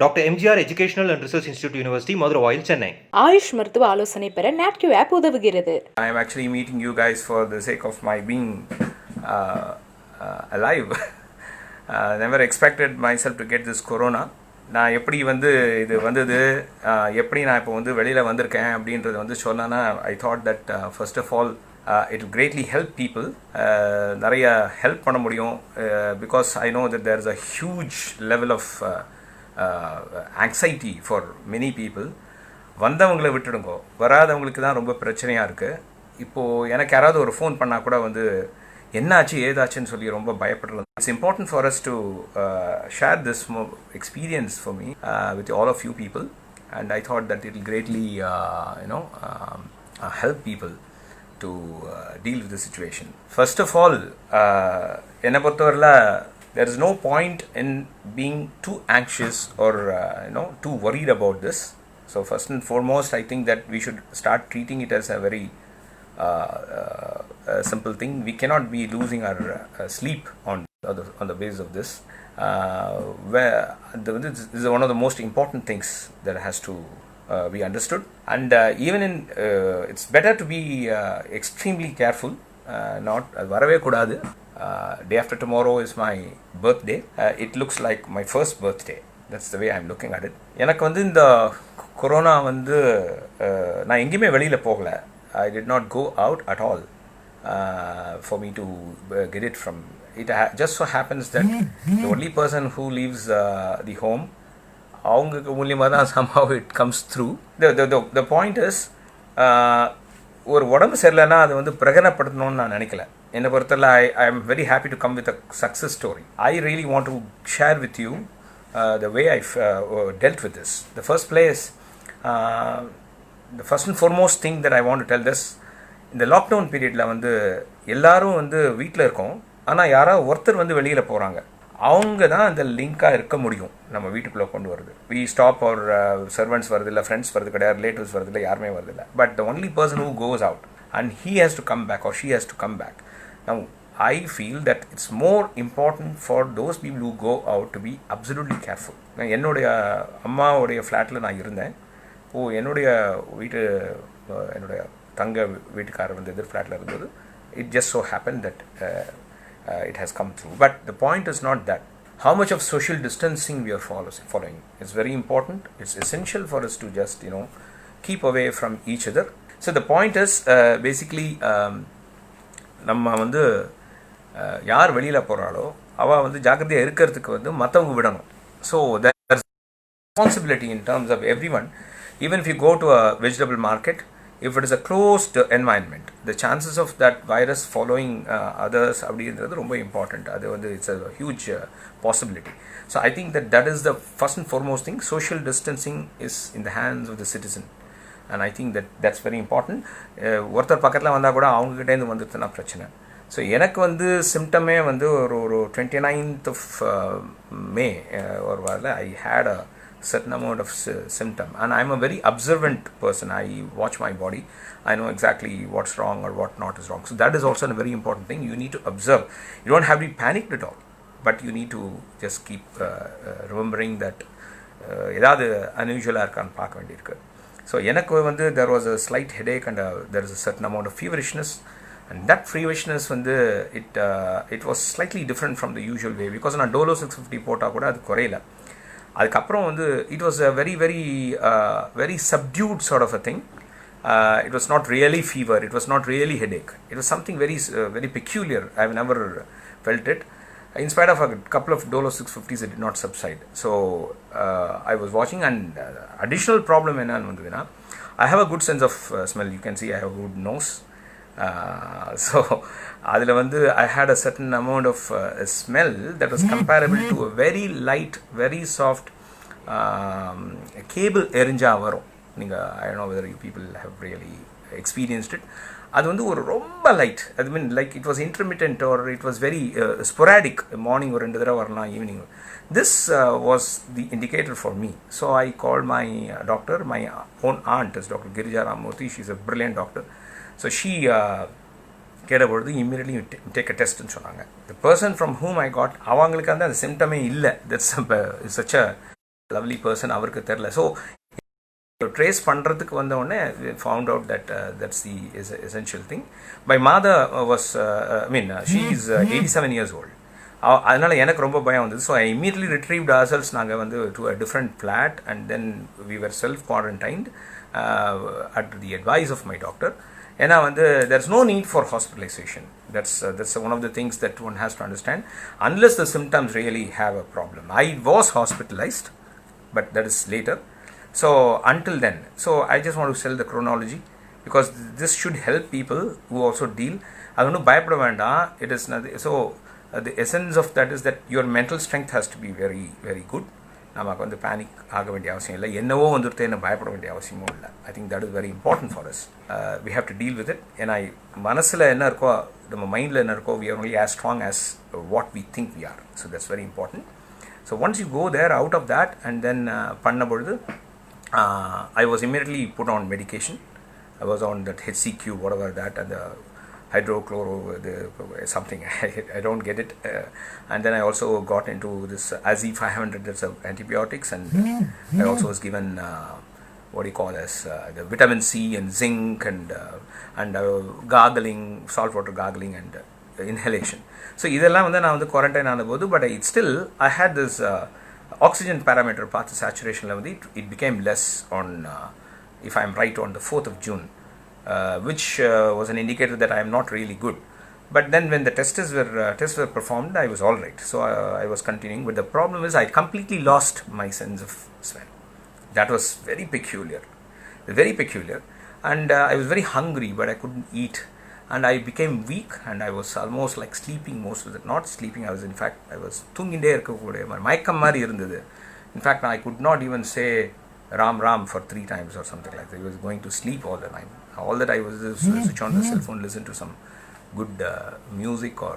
DR.MGR Educational and Research Institute University, Madurai, Chennai. AYUSH மருத்துவ ஆலோசனை பெற NATQ ஆப் உதவுகிறது. I am actually meeting you guys for the sake of my being alive. Never expected myself to get this corona. நான் எப்படி இது வந்தது எப்படி நான் இப்போ வெளியில் வந்திருக்கேன் அப்படின்றது சொல்லனா I thought that first of all it will greatly help people. நிறைய ஹெல்ப் பண்ண முடியும் because I know that there is a huge level of anxiety for many people. வந்தவங்களை விட்டுடுங்கோ, வராதவங்களுக்கு தான் ரொம்ப பிரச்சனையாக இருக்குது. இப்போது எனக்கு யாராவது ஒரு ஃபோன் பண்ணால் கூட என்னாச்சு ஏதாச்சுன்னு சொல்லி ரொம்ப பயப்படுறது. It's important for us to share this experience for me with all of you people, and I thought that it will greatly help people to deal with the situation. First of all, என்னை பொறுத்தவரையில் there is no point in being too anxious or too worried about this. So first and foremost, I think that we should start treating it as a very simple thing. We cannot be losing our sleep on the basis of this. This is one of the most important things that has to be understood. And even in it's better to be extremely careful. Not varave kudadu. Day after tomorrow is my birthday. It looks like my first birthday. That's the way I'm looking at it. எனக்கு இந்த corona நான் எங்கேயுமே வெளியில் போகலை. I did not go out at all for me to get it from. It just so happens that the only person who leaves the home, அவங்களுக்கு மூலியமாக தான் somehow it comes through. The point is, ஒரு உடம்பு சரியில்லைன்னா அது பிரகடனப்படுத்தணும்னு நான் நினைக்கல. என்னை பொறுத்தவரை I am very happy to come with a success story. I really want to share with you the way I've dealt with this. The first place, the first and foremost thing that I want to tell this, இந்த lockdown பீரியடில் எல்லாரும் வீட்டில் இருக்கோம். ஆனால் யாராவது ஒருத்தர் வெளியில் போகிறாங்க, அவங்க தான் அந்த லிங்காக இருக்க முடியும் நம்ம வீட்டுக்குள்ளே கொண்டு வருது. வி ஸ்டாப் அவர் சர்வெண்ட்ஸ் வருது இல்லை, ஃப்ரெண்ட்ஸ் வருது கிடையாது, ரிலேட்டிவ்ஸ் வருது இல்லை, யாருமே வருது இல்லை. But the only person who goes out and he has to come back or she has to come back. Now I feel that it's more important for those people who go out to be absolutely careful. என்னுடைய அம்மாவுடைய ஃப்ளாட்டில் நான் இருந்தேன். என்னுடைய தங்க வீட்டுக்காரர் எதிர் ஃப்ளாட்டில் இருந்தது. It just so happened that it has come through. But the point is not that. How much of social distancing we are following is very important. It's essential for us to just keep away from each other. So the point is basically நம்ம யார் வெளியில் போகிறாளோ அவள் ஜாக்கிரதையாக இருக்கிறதுக்கு மற்றவங்க விடணும். So there's responsibility in terms of everyone. Even if you go to a vegetable market, if it is a closed environment, the chances of that virus following others அப்படின்றது ரொம்ப important. அது it's a huge possibility. So I think that is the first and foremost thing. Social distancing is in the hands of the citizen, and I think that's very important. ஒருத்தர் பக்கத்தில் வந்தால் கூட அவங்ககிட்டேருந்து வந்துட்டுனா பிரச்சனை. So எனக்கு சிம்டமே ஒரு 29th of May ஒரு வாரில் I had a certain amount of symptom, and I'm a very observant person. I watch my body. I know exactly what's wrong or what not is wrong. So that is also a very important thing. You need to observe. You don't have to be panicked at all, but you need to just keep remembering that ஏதாவது அன்யூஷுவலாக இருக்கான்னு பார்க்க வேண்டியிருக்கு. So எனக்கு there was a slight headache and there is a certain amount of feverishness, and that feverishness it was slightly different from the usual way, because நான் டோலோ 650 போட்டால் கூட அது குறையல. அதுக்கப்புறம் it was a very very very subdued sort of a thing. It was not really fever, it was not really headache, it was something very very peculiar. I've never felt it. In spite of a couple of Dolo 650s, it did not subside. So I was watching, and additional problem enna I have a good sense of smell. You can see I have a good nose. So அதில் I had a certain amount of smell that was comparable to a very light, very soft cable எரிஞ்சா வரும். நீங்கள் I don't know whether you people have really experienced it. அது ஒரு ரொம்ப light, I mean like it was intermittent or it was very sporadic. Morning ஒரு 2 தடவை வரலாம், evening. This was the indicator for me. So I called my doctor. My own aunt is Dr. Girija Ramurthy. She's a brilliant doctor. So she கேட்டபொழுது immediately take a test ன்னு சொன்னாங்க. The person from whom I got அவங்களுக்கு அந்த சிம்டமே இல்லை. That's such a lovely person அவருக்கு தெரியல. So trace பண்றதுக்கு வந்த உடனே found out that that's the essential thing. My mother was she is 87 years old. அதனால எனக்கு ரொம்ப பயம் வந்தது. So I immediately retrieved ourselves. நாங்கள் வந்து to a different flat and then we were self quarantined at the advice of my doctor. ஏன்னா வந்து there's no need for hospitalization. That's one of the things that one has to understand, unless the symptoms really have a problem. I was hospitalized, but that is later. So until then, so I just want to tell the chronology, because this should help people who also deal. I don't know, பயப்பட வேண்டாம். It is nothing. So the essence of that is that your mental strength has to be very very good. நமக்கு வந்து panic ஆக வேண்டிய அவசியம் இல்லை. என்னவோ வந்துட்டு என்ன பயப்பட வேண்டிய அவசியமும் இல்லை. I think that is very important for us. We have to deal with it. ஏன்னா மனசில் என்ன இருக்கோ, நம்ம மைண்டில் என்ன இருக்கோ, we are only as strong as what we think we are. So that's very important. So once you go there out of that and then பண்ண பொழுது I was immediately put on medication. I was on that HCQ, whatever that, and the hydrochloro, something. I don't get it. And then I also got into this AZ 500, that's antibiotics, and I also was given what do you call as the vitamin C and zinc and gargling, salt water gargling and inhalation. So இதெல்லாம் வந்து நான் வந்து quarantine ஆனபோது, but I had this oxygen parameter பார்த்து சேச்சுரேஷனில் வந்து it became less on if I am right on the 4th of June, which was an indicator that I am not really good. But then when the tests were performed, I was all right. So I was continuing. But the problem is I completely lost my sense of smell. That was very peculiar, and I was very hungry, but I couldn't eat. And I became weak, and I was almost like sleeping most of the, not sleeping, I was தூங்கிட்டே இருக்கக்கூடிய மயக்கம் மாதிரி இருந்தது. In fact, I could not even say Ram Ram for 3 times or something like that. I was going to sleep all the time. All that I was switch on the cell phone, listen to some good music, or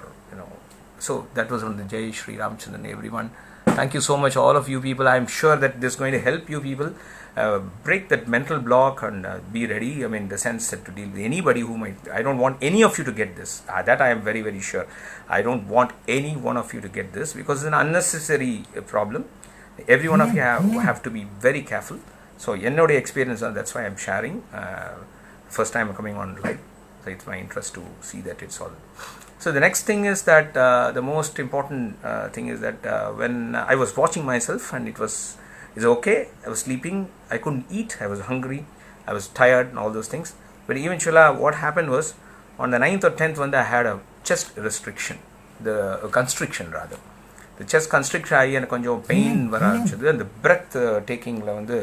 so that was on the Jai Shri Ramchandran, everyone. Thank you so much, all of you people. I am sure that this is going to help you people break that mental block and be ready. I mean, the sense that to deal with anybody who might. I don't want any of you to get this. That I am very very sure. I don't want any one of you to get this, because it's an unnecessary problem. Every one of you have to be very careful. So என்னோட experience, that's why I'm sharing. First time I'm coming on live, so it's my interest to see that it's all. So the next thing is that the most important thing is that when I was watching myself, and it's okay, I was sleeping, I couldn't eat, I was hungry, I was tired and all those things. But eventually what happened was, on the 9th or 10th when I had a chest restriction, the constriction rather, the chest constriction ஆகி எனக்கு கொஞ்சம் pain வர ஆரம்பிச்சது. அந்த breath takingல வந்து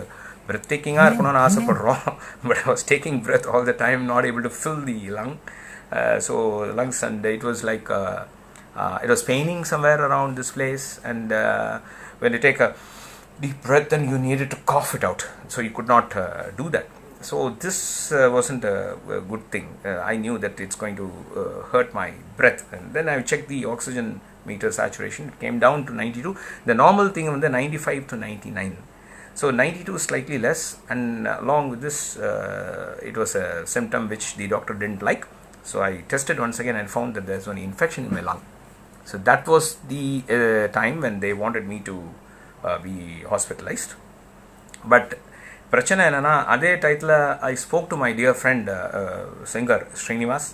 breath taking-ஆக இருக்கணும்னு ஆசைப்படுறோம், but I was taking breath all the time, not able to fill the so lungs, and it was like it was paining somewhere around this place, and when you take a deep breath, then you needed to cough it out, so you could not do that. So this wasn't a good thing. I knew that it's going to hurt my breath, and then I checked the oxygen meter saturation. It came down to 92. The normal thing was 95 to 99. So 92 is slightly less, and along with this it was a symptom which the doctor didn't like. So I tested once again and found that there's an infection in my lung. So that was the time when they wanted me to be hospitalized. But பிரச்சனை என்னன்னா, அதே டயத்தில் I spoke to my dear friend singer Srinivas.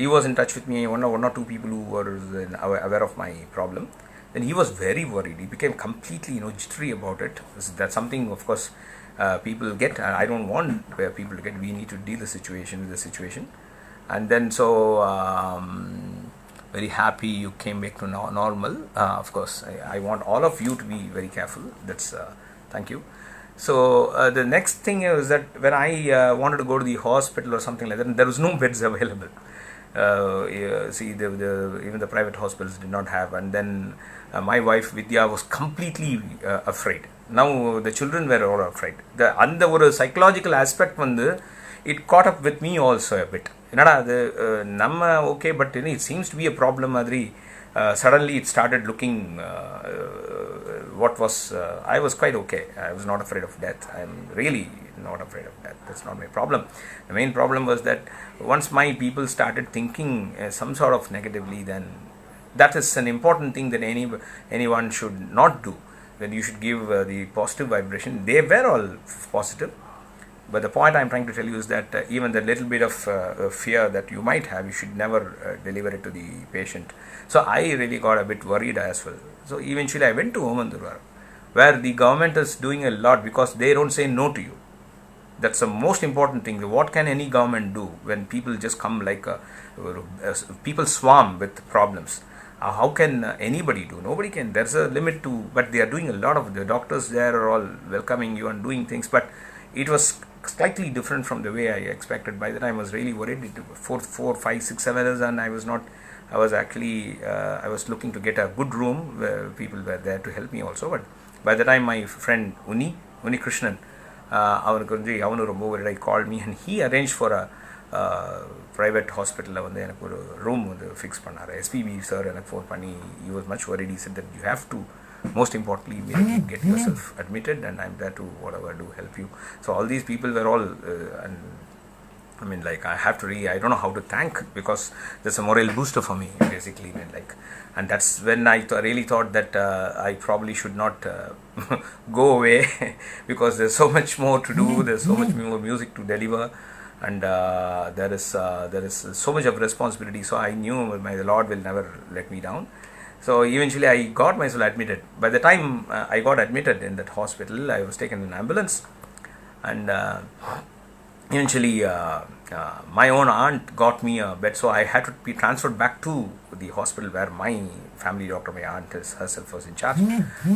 He was in touch with me, one or two people who were aware of my problem. Then he was very worried. He became completely jittery about it. That's something, of course, people get. I don't want people to get. We need to deal with the situation. And then so very happy you came back to normal. Of course, I want all of you to be very careful. That's thank you. So the next thing is that when I wanted to go to the hospital or something like that, there was no beds available. See, even the private hospitals did not have. And then my wife Vidya was completely afraid. Now the children were all afraid. And the psychological aspect வந்து it caught up with me also a bit. என்னடா அது நம்ம okay, but it seems to be a problem மாதிரி. Suddenly it started looking what was I was quite okay. I was not afraid of death. I'm really not afraid of death. That's not my problem. The main problem was that once my people started thinking some sort of negatively, then that is an important thing that anyone should not do. when you should give the positive vibration. They were all positive. But the point I'm trying to tell you is that even the little bit of fear that you might have, you should never deliver it to the patient. So I really got a bit worried as well. So eventually I went to Omandurvaram, where the government is doing a lot because they don't say no to you. That's the most important thing. What can any government do when people just come like people swarm with problems? How can anybody do? Nobody can. There's a limit to, but they are doing a lot of, the doctors there are all welcoming you and doing things, but it was slightly different from the way I expected. By the time I was really worried, 4, 5, 6, 7 years, and I was not, I was actually, I was looking to get a good room where people were there to help me also. But by the time my friend Uni Krishnan, அவனு ரொம்ப worried, I called me and he arranged for a private hospital வந்து எனக்கு ஒரு room வந்து fix பண்ணார். SPB sir எனக்கு phone பண்ணி, he was much worried. He said that you have to, most importantly, get yourself admitted, and I'm there to whatever do help you. So all these people were all and I mean, like, I have to I don't know how to thank, because there's a moral booster for me basically, and like, and that's when I really thought that I probably should not go away because there's so much more to do, there's so much more music to deliver, and there is so much of responsibility. So I knew my Lord will never let me down. So eventually I got myself admitted. By the time I got admitted in that hospital, I was taken in an ambulance, and eventually my own aunt got me a bed, so I had to be transferred back to the hospital where my family doctor, my aunt herself, was in charge,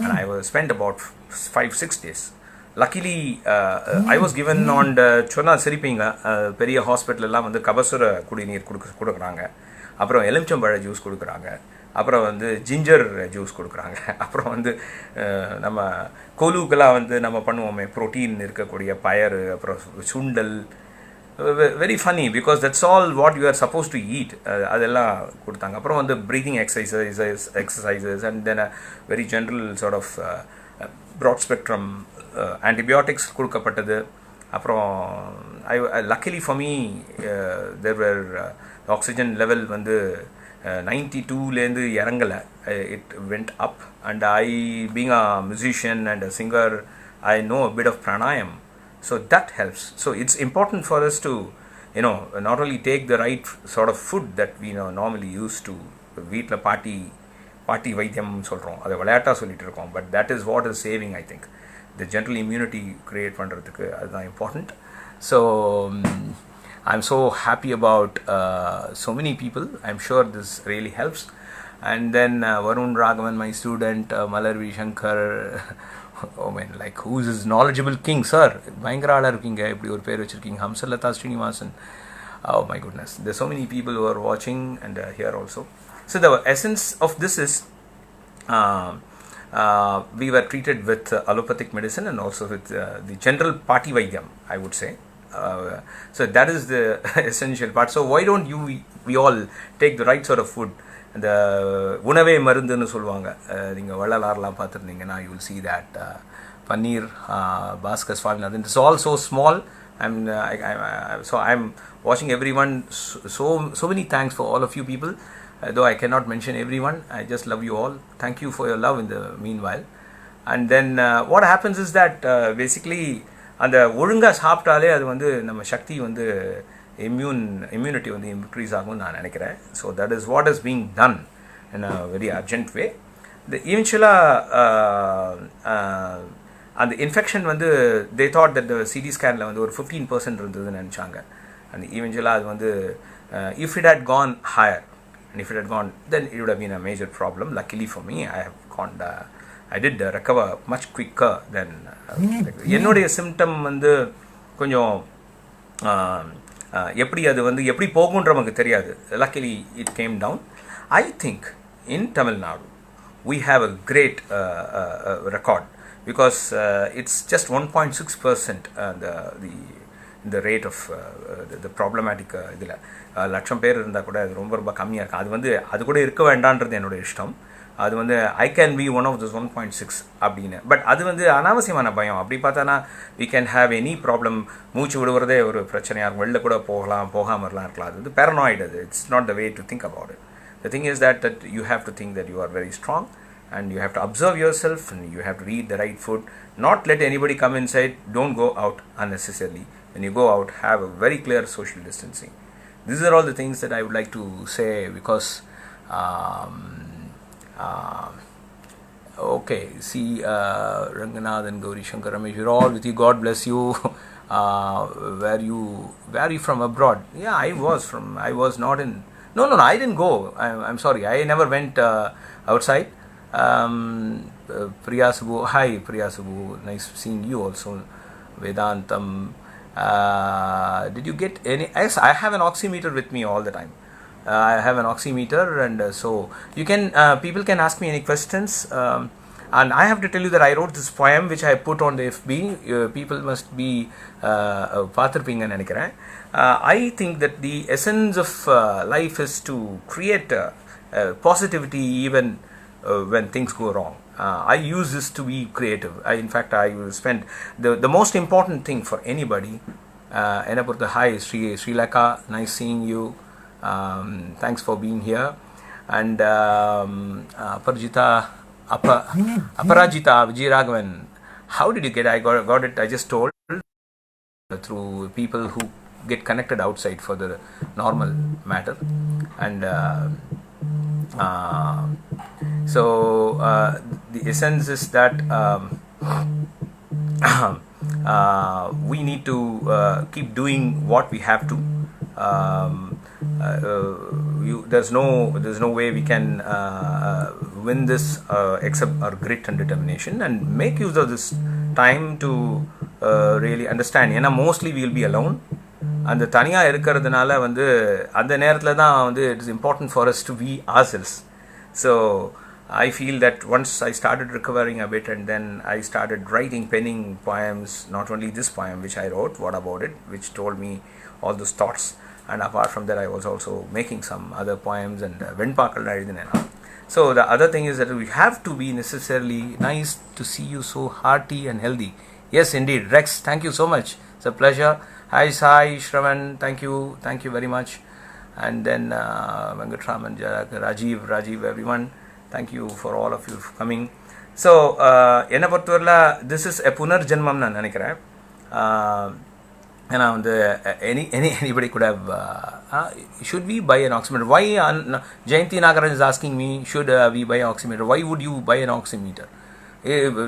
and I was spent about 5-6 days. Luckily I was given on the சொன்னா சிரிப்பீங்க, பெரிய ஹாஸ்பிட்டலெல்லாம் வந்து கபசுர குடிநீர் கொடுக்குறாங்க, அப்புறம் எலுமிச்சம்பழ juice கொடுக்குறாங்க, அப்புறம் வந்து ஜிஞ்சர் ஜூஸ் கொடுக்குறாங்க, அப்புறம் வந்து நம்ம கொலுக்கெல்லாம் வந்து நம்ம பண்ணுவோமே ப்ரோட்டீன் இருக்கக்கூடிய பயறு, அப்புறம் சுண்டல். Very funny because that's all what you are suppose to eat. அதெல்லாம் கொடுத்தாங்க. அப்புறம் வந்து breathing exercises and then a very general sort of broad spectrum antibiotics கொடுக்கப்பட்டது. அப்புறம் luckily for me there were oxygen level வந்து 92லேருந்து இறங்கலை, it went up. And I being a musician and a singer, I know a bit of pranayam, so that helps. So it's important for us to, you know, not only take the right sort of food that we normally used to, வீட்டில் பாட்டி வைத்தியம் சொல்கிறோம், அதை விளையாட்டாக சொல்லிட்டு இருக்கோம், but that is what is saving, I think, the general immunity create பண்ணுறதுக்கு அதுதான் important. So I'm so happy about so many people. I'm sure this really helps. And then Arun Raghavan, my student, Malarvi Shankar, oh man, like, who's his knowledgeable king, sir? பயங்கர ஆளாக இருக்கீங்க, இப்படி ஒரு பேர் வச்சுருக்கீங்க, ஹம்சலதா Srinivasan. Oh my goodness, there's so many people who are watching and here also. So the essence of this is we were treated with allopathic medicine and also with the general party vaidyam, I would say. So that is the essential part. So why don't we all take the right sort of food? இந்த உணவே மருந்துன்னு சொல்லுவாங்க. நீங்கள் வள்ளலாரெலாம் பார்த்துருந்தீங்கன்னா you will see that paneer, Bhaskar Swaminathan, it's all so small. I'm watching everyone. So many thanks for all of you people. Though I cannot mention everyone, I just love you all. Thank you for your love in the meanwhile. And then what happens is that basically அந்த ஒழுங்காக சாப்பிட்டாலே அது வந்து நம்ம சக்தி வந்து immunity வந்து increase ஆகும்னு நான் நினைக்கிறேன். So that is what is being done in a very urgent way. இந்த ஈவென்ச்சுவலாக அந்த இன்ஃபெக்ஷன் வந்து தே தாட் தட் சிடி ஸ்கேனில் வந்து ஒரு 15% இருந்ததுன்னு நினச்சாங்க. அந்த ஈவென்ச்சுவலாக அது வந்து if it had gone higher and if it had gone, then it would have been a major problem. Luckily for me, I did recover much quicker than என்னுடைய சிம்டம் வந்து கொஞ்சம் எப்படி அது வந்து எப்படி போகுன்ற நமக்கு தெரியாது. Luckily it came down. I think in Tamil Nadu we have a great record because it's just 1.6% the rate of the problematic இதில் லட்சம் பேர் இருந்தால் கூட அது ரொம்ப கம்மியாக இருக்குது. அது வந்து அது கூட இருக்க வேண்டான்றது என்னோடய இஷ்டம். அது வந்து I can be one of this 1.6 அப்படின்னு. பட் அது வந்து அனாவசியமான பயம். அப்படி பார்த்தானா we can have any problem. மூச்சு விடுவதே ஒரு பிரச்சனையாக இருக்கும், வெளில கூட போகாமல் இருக்கலாம். அது வந்து பேரனாய்டு. அது it's not the way to think about it. The thing is that you have to think that you are very strong and you have to observe yourself, and you have to read the right food, not let anybody come inside. Don't go out unnecessarily. When you go out, have a very clear social distancing. These are all the things that I would like to say, because okay, see, Ranganathan, Gauri Shankar, Ramesh, you're all with you. God bless you. Where are you from abroad? Yeah, I was not in. No, I didn't go. I'm sorry. I never went outside. Priya Subbu, hi Priya Subbu, nice seeing you also. Vedantam, did you get any? Yes, I have an oximeter with me all the time. I have an oximeter, and so you can people can ask me any questions. And I have to tell you that I wrote this poem which I put on the FB. People must be Pathirpinga nenikiren. I think that the essence of life is to create positivity even when things go wrong. I use this to be creative. In fact, I will spend the most important thing for anybody. Hi, Sri Lanka, nice seeing you. Thanks for being here. And Aparajita Vijayaraghavan, how did you get? I got it. I just told through people who get connected outside for the normal matter, and so the essence is that we need to keep doing what we have to. There's no way we can win this except our grit and determination, and make use of this time to really understand. ஏன்னா mostly we will be alone. அந்த தனியாக இருக்கிறதுனால வந்து அந்த நேரத்தில் தான் வந்து it is important for us to be ourselves. So I feel that once I started recovering a bit, and then I started penning poems, not only this poem which I wrote, What About It, which told me all those thoughts, and apart from that I was also making some other poems, and Venpakal எழுதினேன். So the other thing is that we have to be necessarily nice to see you so hearty and healthy. Yes, indeed. Rex, thank you so much. It's a pleasure. Hi Sai, Shravan, thank you very much. And then Venkatraman, Rajiv, everyone, thank you for all of you for coming. So enna porthavarla this is a punar janmam na nenikiren. And anybody could have should we buy an oximeter? Why Jayanti Nagaran is asking me, should we buy an oximeter? Why would you buy an oximeter?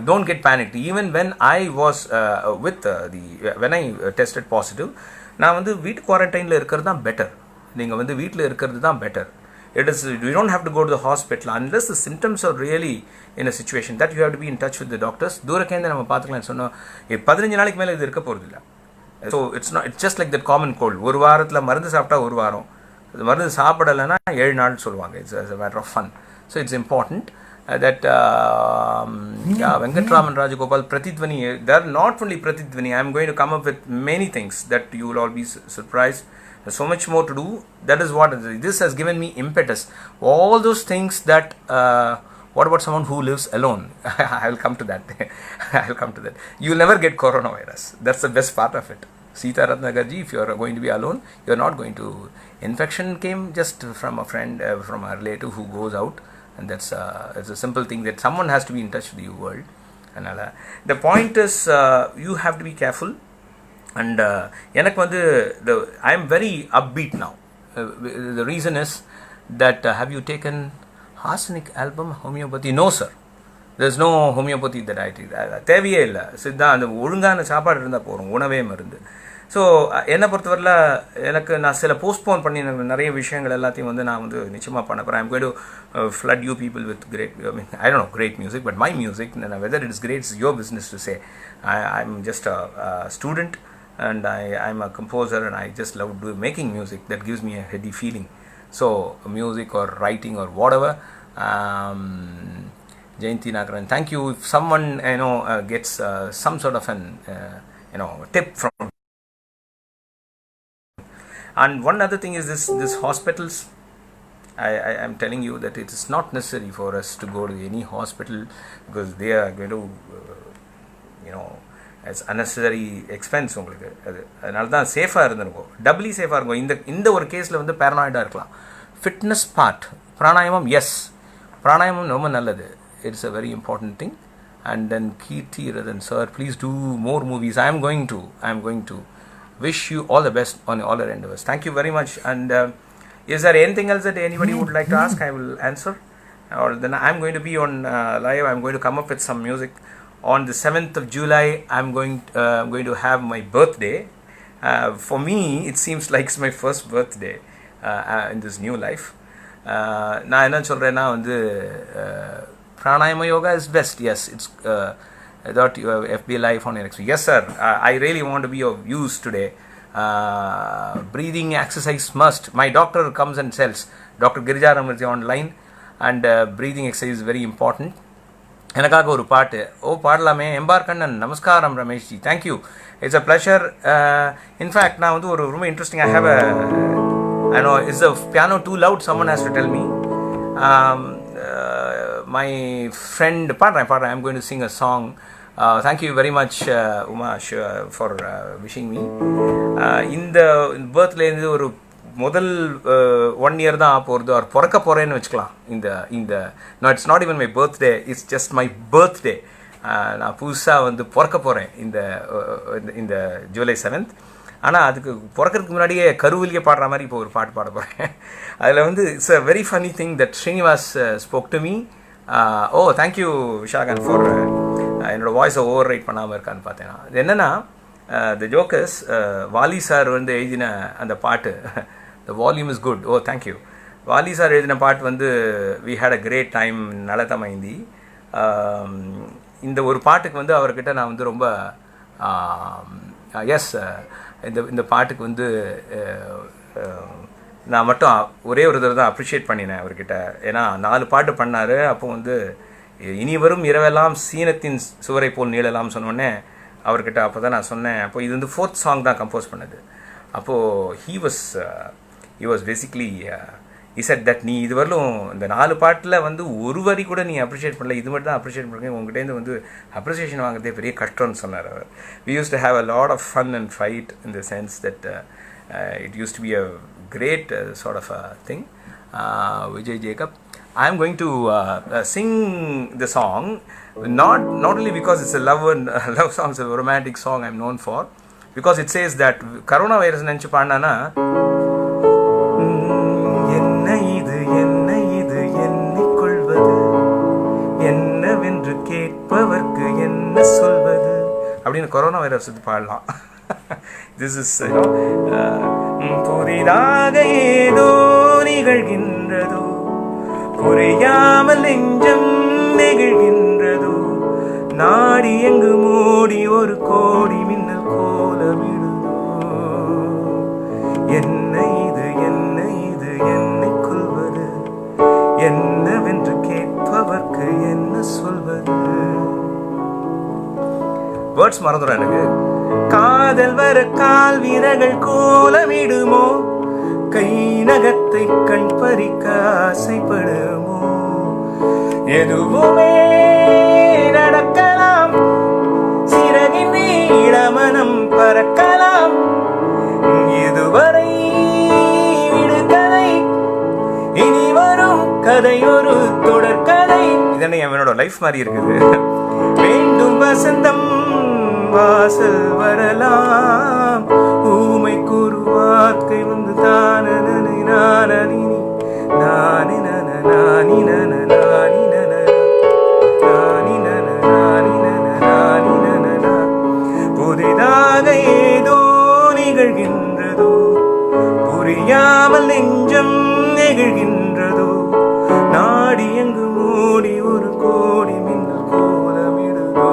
Don't get panicked. Even when I was when I tested positive, நான் வந்து வீட்டு குவாரண்டைனில் இருக்கிறது தான் better. நீங்கள் வந்து வீட்டில் இருக்கிறது தான் better. It is, you don't have to go to the hospital unless the symptoms are really in a situation that you have to be in touch with the doctors. தூரக்கேந்து நம்ம பார்த்துக்கலாம் சொன்னோம். 15 நாளைக்கு மேலே இது இருக்க போகிறது இல்லை. So it's just like that common cold. ஒரு வாரத்தில் மருந்து சாப்பிட்டா ஒரு வாரம், மருந்து சாப்பிடலைன்னா 7 நாள் சொல்லுவாங்க. It's a matter of fun. So it's important that Venkatraman, Rajagopal, Pratidhvani, they're not only Pratidhvani. I'm going to come up with many things that you will all be surprised. There's so much more to do. That is what this has given me impetus. All those things that what about someone who lives alone? I will come to that. You will never get coronavirus. That's the best part of it. Sita Ratnagarji, if you are going to be alone, you are not going to. Infection came just from a friend, from a relative who goes out, and it's a simple thing that someone has to be in touch with the world. And the point is, you have to be careful. And எனக்கு வந்து I am very upbeat now. The reason is that have you taken arsenic album homeopathy? No sir, there's no homeopathy that I take. தேவையே இல்லை. சித்தா அந்த ஒழுங்கான சாப்பாடு இருந்தால் போகிறோம், உணவே மருந்து. ஸோ என்னை பொறுத்தவரையில் எனக்கு நான் சில போஸ்ட்போன் பண்ணி நிறைய விஷயங்கள் எல்லாத்தையும் வந்து நான் வந்து நிச்சயமாக பண்ண போகிறேன். I'm going to flood you people with great, I don't know, great music, but my music, whether it is great is your business to say. I'm just a student, and I'm a composer, and I just love making music that gives me a heady feeling. So music or writing or whatever. Jayanti Nagaran, thank you. If someone gets some sort of an tip from. And one other thing is this hospitals. I'm telling you that it is not necessary for us to go to any hospital, because they are going to it's unnecessary expense உங்களுக்கு. அதனால தான் சேஃபாக இருந்துருக்கும், doubly சேஃபாக இருக்கும். இந்த ஒரு கேஸில் வந்து பேரனாய்டாக இருக்கலாம். ஃபிட்னஸ் பார்ட், பிராணாயாமம், எஸ் பிராணாயாமம் ரொம்ப நல்லது. it's a very important thing. And then Kirti Radhan sir, please do more movies. I am going to wish you all the best on all your endeavors. Thank you very much. And is there anything else that anybody would like to ask? I will answer. Or then I'm going to be on live. I'm going to come up with some music on the 7th of July. I'm going to have my birthday. For me, it seems like it's my first birthday in this new life. நான் என்ன சொல்கிறேன்னா வந்து pranayama yoga is best. Yes, it's I thought you have FB live on your next week. Yes sir, I really want to be of use today. Breathing exercise must. My doctor comes and tells, Dr. Girija Ramesh online, and breathing exercise is very important. எனக்காக ஒரு பாட்டு பாடலாமே. எம்பார் கண்ணன், நமஸ்காரம் Rameshji, thank you, it's a pleasure. In fact நான் வந்து ஒரு ரொம்ப interesting, I have a, I know, is the piano too loud? Someone has to tell me. My friend, pardon, I'm going to sing a song. Thank you very much Umash for wishing me. இந்த பர்த்டேலேருந்து ஒரு முதல் 1 year தான் போகிறது, அவர் பிறக்க போகிறேன்னு வச்சுக்கலாம். இந்த no, it's not even my birthday, it's just my birthday. நான் புதுசாக வந்து பிறக்க போகிறேன் இந்த July 7th. ஆனால் அதுக்கு பிறக்கிறதுக்கு முன்னாடியே கருவிலியே பாடுற மாதிரி இப்போ ஒரு பாட்டு பாட போகிறேன். அதில் வந்து it's a very funny thing that Srinivas spoke to me. Thank you Vishagan for என்னோடய வாய்ஸை ஓவர் ரைட் பண்ணாமல் இருக்கான்னு பார்த்தேன். அது என்னென்னா, த ஜோக்கர்ஸ், வாலி சார் வந்து எழுதின அந்த பாட்டு, the volume is good. Thank you. Vaali sir எழுதின பாட்டு வந்து we had a great time நலத்தமைந்தி. இந்த ஒரு பாட்டுக்கு வந்து அவர்கிட்ட நான் வந்து ரொம்ப எஸ், இந்த பாட்டுக்கு வந்து நான் மட்டும் ஒரே ஒரு தடவை தான் அப்ரிஷியேட் பண்ணினேன் அவர்கிட்ட. ஏன்னா 4 பாட்டு பண்ணார். அப்போ வந்து இனி வரும் இரவெல்லாம் சீனத்தின் சுவரை போல் நீளலாம் சொன்னோடனே அவர்கிட்ட அப்போ தான் நான் சொன்னேன். அப்போ இது வந்து 4th சாங் தான் கம்போஸ் பண்ணது. அப்போது he was basically he said that நீ இதுவரையிலும் இந்த 4 பாட்டில் வந்து ஒரு வரி கூட நீ அப்ரிஷியேட் பண்ணல, இது மட்டும் தான் அப்ரிஷியேட் பண்ணுறேன், உங்கள்கிட்டேருந்து வந்து அப்ரிசியேஷன் வாங்குறதே பெரிய கஷ்டம்னு சொன்னார் அவர். We used to have a lot of fun and fight in the sense that it used to be a great sort of a thing. Vijay Jacob, I am going to sing the song, not only because it's a love song, it's a romantic song I'm known for, because it says that coronavirus நினச்சி பாடினானா, என்ன இது எண்ணிக்கொள்வது, என்னவென்று கேட்பவர்க்கு என்ன சொல்வது அப்படின்னு corona virus பாடலாம். This is, புதிதாக ஏதோ நிகழ்கின்றதோ, புரியாமல் நெஞ்சம் நெகிழ்கின்றதோ, நாடி எங்கு மூடி ஒரு கோடி மின்னல் கோலமிடுதோ, என்ன இது என்னை கொள்வது, என்னவென்று கேட்பவர்க்கு என்ன சொல்வது. வேர்ட்ஸ் மறந்துடும் எனக்கு. காதல் வர கால் வீரர்கள் கோலமிடுமோ, கை நகத்தை கண் பறிக்க ஆசைப்படுமோ, எதுவுமே நடக்கலாம், சிறகின் நீளமனம் பறக்கலாம், இதுவரை விடுகதை, இனி வரும் கதை ஒரு தொடர்கதை. இதனை என்னோட லைஃப் மாதிரி இருக்குது. வேண்டும் வசந்தம் வாசல் வரலாம், ஊமைக்கு ஒரு வார்த்தை வந்து தானனனை நானனி நானி நன நானி நன நானி நன நானி நன நானி நன நானி நன. புதிதாக ஏதோ நிகழ்கின்றதோ, புரியாமல் நெஞ்சம் நெகிழ்கின்றதோ, நாடி எங்கு மூடி ஒரு கோடி மின்னல் கோலமிடுதோ,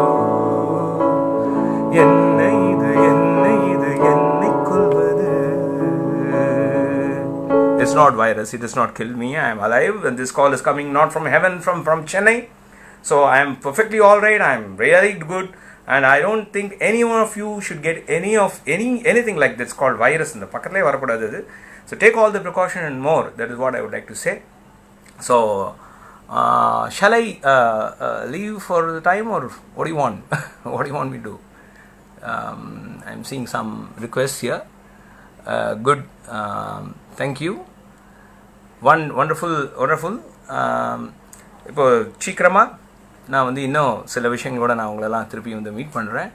என்ன இது என்னை கொள்வது. It's not virus, it does not kill me, I am alive, and this call is coming not from heaven, from Chennai. So I am perfectly alright, I am really good, and I don't think any one of you should get anything like this called virus in the பக்கத்திலே வரக்கூடாது. So take all the precaution and more, that is what I would like to say. So shall I leave for the time, or what do you want? What do you want me to do? I'm seeing some requests here. Good, thank you. Wonderful. இப்போ சீக்கிரமாக நான் வந்து இன்னும் சில விஷயங்களோட நான் உங்களெல்லாம் திருப்பி வந்து மீட் பண்ணுறேன்.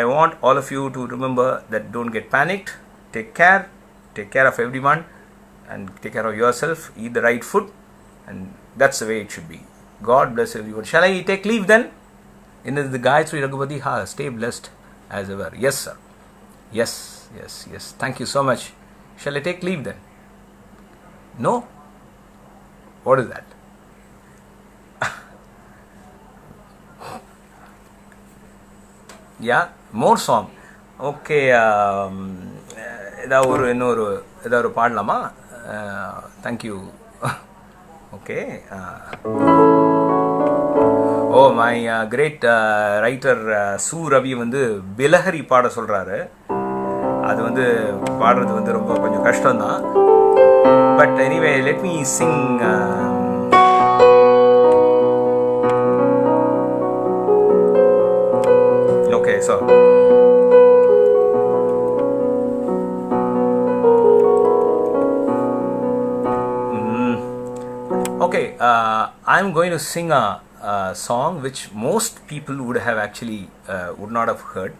I want all of you to remember that don't get panicked. Take care of everyone and take care of yourself. Eat the right food, and that's the way it should be. God bless everyone. Shall I take leave then? In the Gayatri Raghupati, stay blessed as ever. Yes sir. Yes. Thank you so much. Shall I take leave then? No? What is that? Yeah, more song. Okay, ஏதாவது ஒரு பாடலாமா? Thank you. Okay. My great writer சு ரவி வந்து பிலஹரி பாட சொல்கிறாரு. அது வந்து பாடுறது வந்து ரொம்ப கொஞ்சம் கஷ்டம்தான். But anyway let me Singh. Okay, so okay, I'm going to sing a song which most people would have actually would not have heard.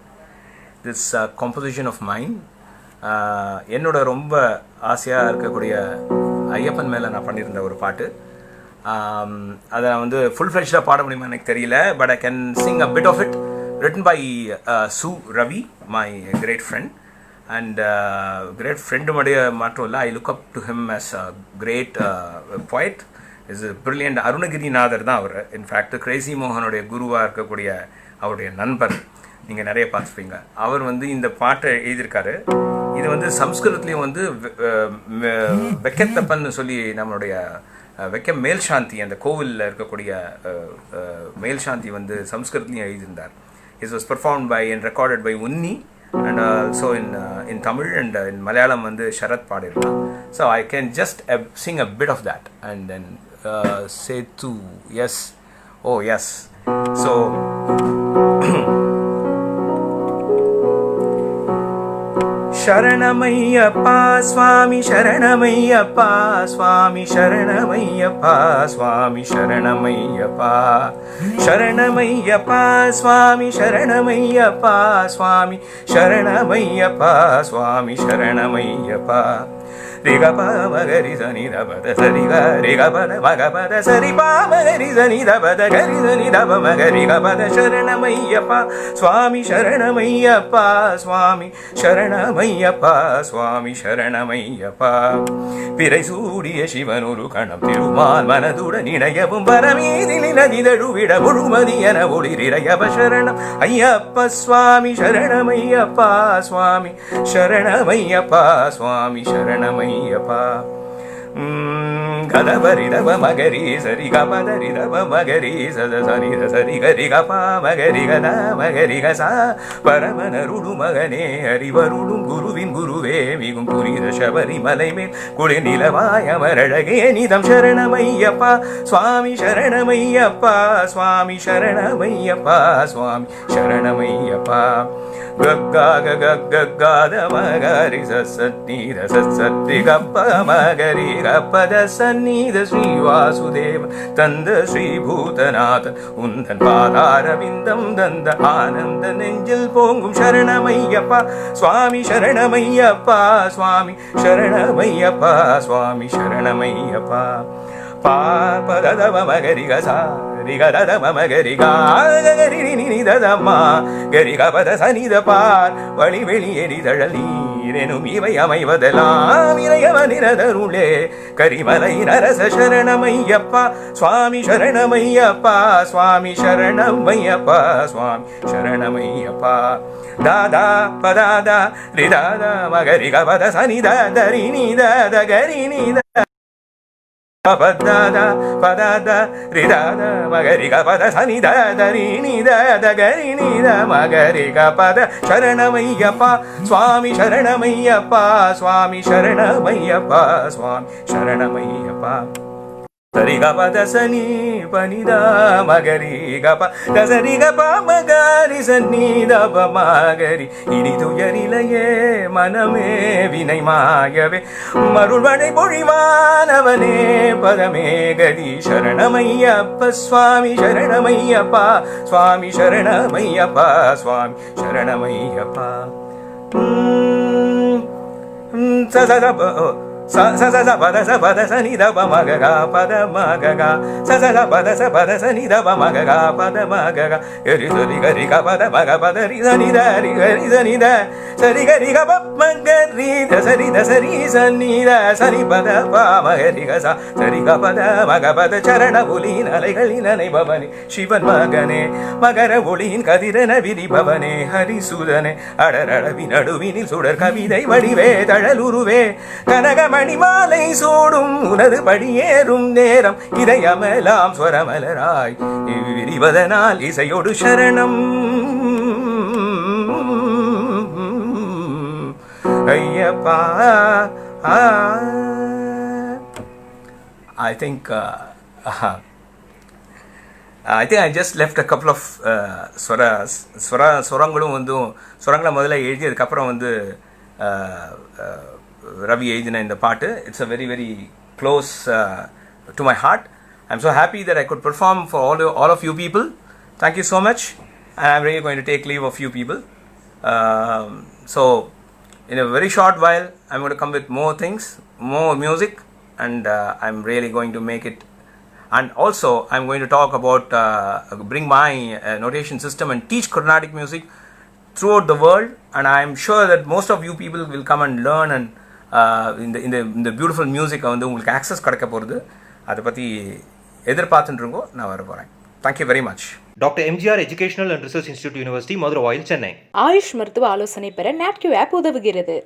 This composition of mine, என்னோட ரொம்ப ஆசையாக இருக்கக்கூடிய ஐயப்பன் மேலே நான் பண்ணியிருந்த ஒரு பாட்டு. அதை நான் வந்து ஃபுல் ஃப்ளெஷ்டாக பாட முடியுமா எனக்கு தெரியல. But I can sing a bit of it. Written by Su Ravi, my great friend. And great friend மட்டும் இல்லை, I look up to him as a great poet. Is a brilliant Arunagirinathar தான் அவர். இன்ஃபேக்ட் கிரேசி மோகனுடைய குருவாக இருக்கக்கூடிய அவருடைய நண்பர், நீங்கள் நிறைய பார்த்துருப்பீங்க. அவர் வந்து இந்த பாட்டை எழுதியிருக்காரு. இது வந்து சம்ஸ்கிருதத்துலேயும் வந்து வெக்கத்தப்பன்னு சொல்லி நம்மளுடைய வெக்க மேல்சாந்தி, அந்த கோவிலில் இருக்கக்கூடிய மேல்சாந்தி வந்து சம்ஸ்கிருதத்துலேயும் எழுதியிருந்தார். It was performed by and recorded by Unni, and also in Tamil and in Malayalam வந்து Sharat பாடிருக்கான். So I can just sing a bit of that and then say to yes. Oh yes. So Sharanamayappa Swami Sharanamayappa Swami Sharanamayappa Swami Sharanamayappa Sharanamayappa Swami Sharanamayappa Swami Sharanamayappa Swami Sharanamayappa Rigapa magari zani dabada sariga rigapada magapada saripa magari zani dabada gari zani daba magari gapada Sharanamayappa Swami Sharanamayappa Swami Sharanamayappa Swami Sharanamayappa Pirai suriya shivanuru kanam tirumal manadudan inayavum paramidili nadidadu vida murumadiyana oliriyava Sharanam Ayyappa Swami Sharanamayappa Swami Sharanamayappa Swami Sharanamayappa Gadabari dava magari sari gapadari dava magari sadasani sari gari gapa magari gada magari gasa paramanarudu magane harivarudum guruvin guruve migum purida shabari malaime kule nilavaya maralage nidam Sharanamayappa Swami Sharanamayappa Swami Sharanamayappa Swami Sharanamayappa Gagga gagga gada magari sasatti sasatti gappa magari gappada sannida Sri Vasudeva tanda Sri Bhutanatha undan padaravindam danda ananda nenjil pongum Sharanamayappa Swami Sharanamayappa Swami Sharanamayappa Swami Sharanamayappa pa padadava magari gasa rigadadava magari ga gari ni dadamma gari gapada sanida par vali veli eridalal நீரெனும் இவை அமைவதெல்லாம் இறையவனிரதருளே Karimalai Narasa Sharanamayappa Swami Sharanamayappa Swami Sharanamayappa Swami Sharanamayappa dada padada ridada magari gapada sanida darini dada garini Padada padada ridada magari gapada sanida darini dada garini da magari gapada Sharanamayappa Swami Sharanamayappa Swami Sharanamayappa Swami Sharanamayappa Sari ga pa da sa ni pa ni da ma ga ri ga pa da sa ri ga pa ma ga ri sa ni da pa ma ga ri ini tuyarilaye maname vinai maayave marul vadai பொழிவானவனே பதமே கதி சரணமையப்ப சுவாமி சரணமையப்பா சுவாமி சரணமையப்பா சுவாமி சரணமையப்பா sa sa sa sa pada sa ni da pa ma ga ga pa da ma ga ga sa pada sa ni da pa ma ga ga pa da ma ga ga ga ri ga pa da ma ga pa da ri sa ni da sa ri ga pa ma ga ri da sa ri sa ni da sa ni pa da pa ma ga ri ga sa ri ga pa da ma ga pa da charana bulin alaigalin anai bhavane shivan magane magara bulin kadirana vidi bhavane hari sudane adarada vinaduvinil sudar kavidai vadive tadaluruve kanaga Manimalai சூடும் உனது படியேறும் நேரம் இதயமெல்லாம் ஸ்வரமலராய் விரிவதனால் இசையோடு சரணம் Ayyappa. I think I just left a couple of ஸ்வரங்களும் வந்து ஸ்வரங்களை முதல்ல எழுதியதுக்கப்புறம் வந்து Ravi எழுதின இந்த பாட்டு. It's a very very close to my heart. I'm so happy that I could perform for all of you people. Thank you so much. And I'm really going to take leave of you people. So in a very short while I'm going to come with more things, more music, and I'm really going to make it. And also I'm going to talk about bring my notation system and teach Carnatic music throughout the world. And I'm sure that most of you people will come and learn and இந்த beautiful மியூசிக்கை வந்து உங்களுக்கு access கிடைக்க போகிறது. அதை பற்றி எதிர்பார்த்துருங்கோ, நான் வர போகிறேன். Thank you very much. Doctor MGR educational and research institute university Madurai oil Chennai. AYUSH மருத்துவ ஆலோசனை பெற NATQ ஆப் உதவுகிறது.